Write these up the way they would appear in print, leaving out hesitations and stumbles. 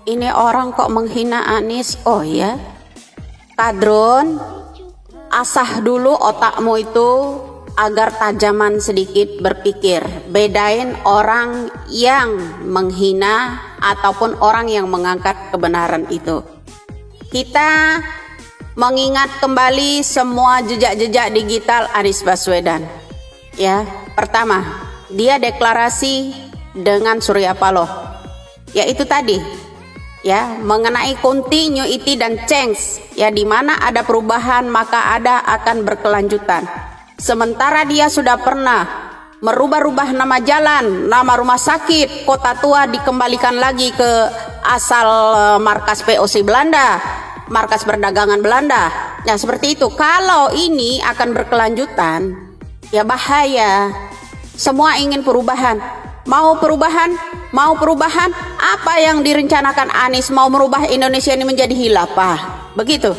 Ini orang kok menghina Anies. Oh ya, Kadron, asah dulu otakmu itu agar tajaman sedikit berpikir. Bedain orang yang menghina ataupun orang yang mengangkat kebenaran itu. Kita mengingat kembali semua jejak-jejak digital Anies Baswedan. Ya, pertama, dia deklarasi dengan Surya Paloh. Yaitu tadi, ya, mengenai continuity dan change, ya, di mana ada perubahan maka ada akan berkelanjutan. Sementara dia sudah pernah merubah-rubah nama jalan, nama rumah sakit, kota tua dikembalikan lagi ke asal markas POC Belanda, markas perdagangan Belanda. Ya, seperti itu. Kalau ini akan berkelanjutan, ya bahaya. Semua ingin perubahan. Mau perubahan, apa yang direncanakan Anies? Mau merubah Indonesia ini menjadi khilafah, begitu.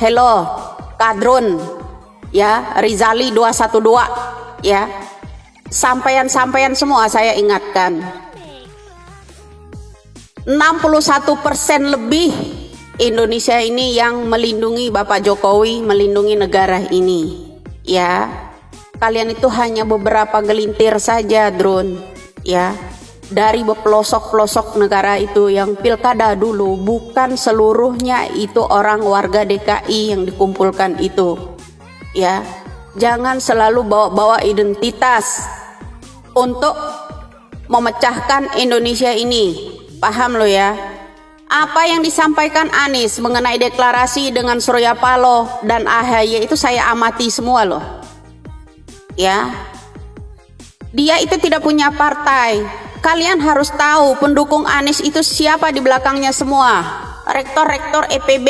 Hello, Kadron, ya, Rizali 212, ya, sampaian semua saya ingatkan. 61% lebih Indonesia ini yang melindungi Bapak Jokowi, melindungi negara ini, ya. Kalian itu hanya beberapa gelintir saja, Drone, ya, dari pelosok-pelosok negara itu yang pilkada dulu. Bukan seluruhnya itu orang warga DKI yang dikumpulkan itu, ya. Jangan selalu bawa-bawa identitas untuk memecahkan Indonesia ini. Paham lo ya? Apa yang disampaikan Anies mengenai deklarasi dengan Surya Paloh dan AHY itu saya amati semua loh. Ya, dia itu tidak punya partai. Kalian harus tahu pendukung Anies itu siapa di belakangnya semua. Rektor-rektor EPB,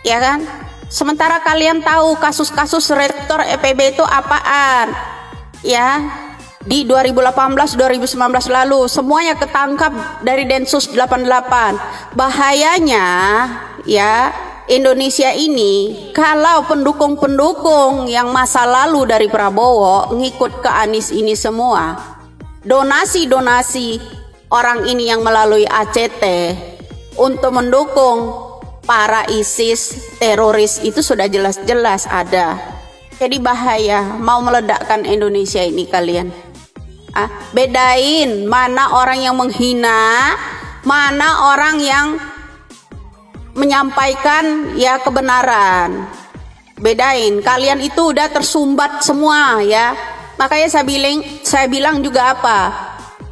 ya kan? Sementara kalian tahu kasus-kasus rektor EPB itu apaan, ya? Di 2018-2019 lalu semuanya ketangkap dari Densus 88. Bahayanya, ya, Indonesia ini kalau pendukung-pendukung yang masa lalu dari Prabowo ngikut ke Anies ini semua, donasi-donasi orang ini yang melalui ACT untuk mendukung para ISIS teroris itu sudah jelas-jelas ada. Jadi bahaya, mau meledakkan Indonesia ini kalian. Bedain mana orang yang menghina, mana orang yang menyampaikan, ya, kebenaran. Bedain. Kalian itu udah tersumbat semua, ya. Makanya saya bilang juga apa?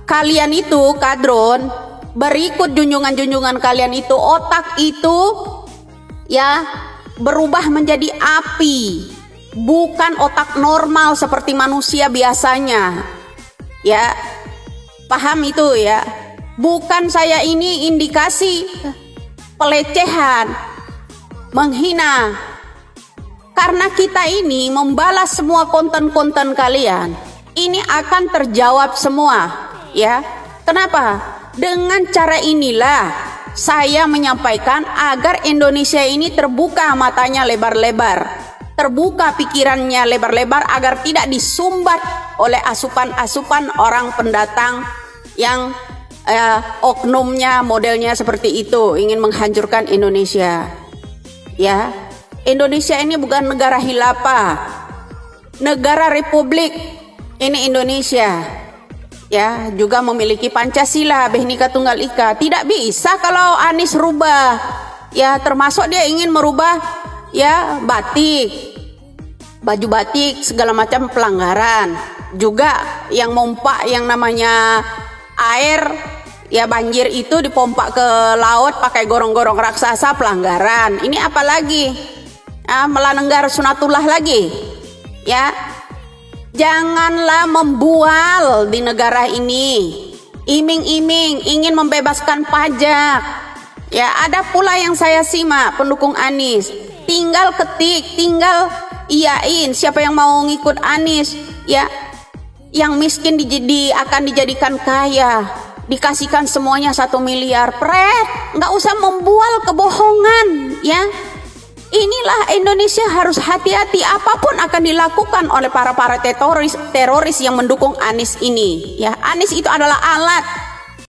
Kalian itu, Kadron, berikut junjungan-junjungan kalian itu, otak itu, ya, berubah menjadi api. Bukan otak normal seperti manusia biasanya. Ya. Paham itu, ya. Bukan saya ini indikasi pelecehan, menghina, karena kita ini membalas semua konten-konten kalian, ini akan terjawab semua, ya. Kenapa? Dengan cara inilah saya menyampaikan agar Indonesia ini terbuka matanya lebar-lebar, terbuka pikirannya lebar-lebar, agar tidak disumbat oleh asupan-asupan orang pendatang yang oknumnya modelnya seperti itu, ingin menghancurkan Indonesia. Ya, Indonesia ini bukan negara khilafah, negara republik. Ini Indonesia, ya, juga memiliki Pancasila, Bhinneka Tunggal Ika. Tidak bisa kalau Anies rubah, ya, termasuk dia ingin merubah, ya, batik, baju batik, segala macam pelanggaran. Juga yang mompak yang namanya air, ya, banjir itu dipompa ke laut pakai gorong-gorong raksasa, pelanggaran. Ini apa lagi? Melanenggar sunatullah lagi, ya. Janganlah membual di negara ini, iming-iming ingin membebaskan pajak. Ya, ada pula yang saya simak pendukung Anies, tinggal ketik, tinggal iyain siapa yang mau ngikut Anies, ya. Yang miskin akan dijadikan kaya, dikasihkan semuanya 1 miliar. Nggak usah membual kebohongan, ya. Inilah Indonesia harus hati-hati apapun akan dilakukan oleh para teroris yang mendukung Anies ini, ya. Anies itu adalah alat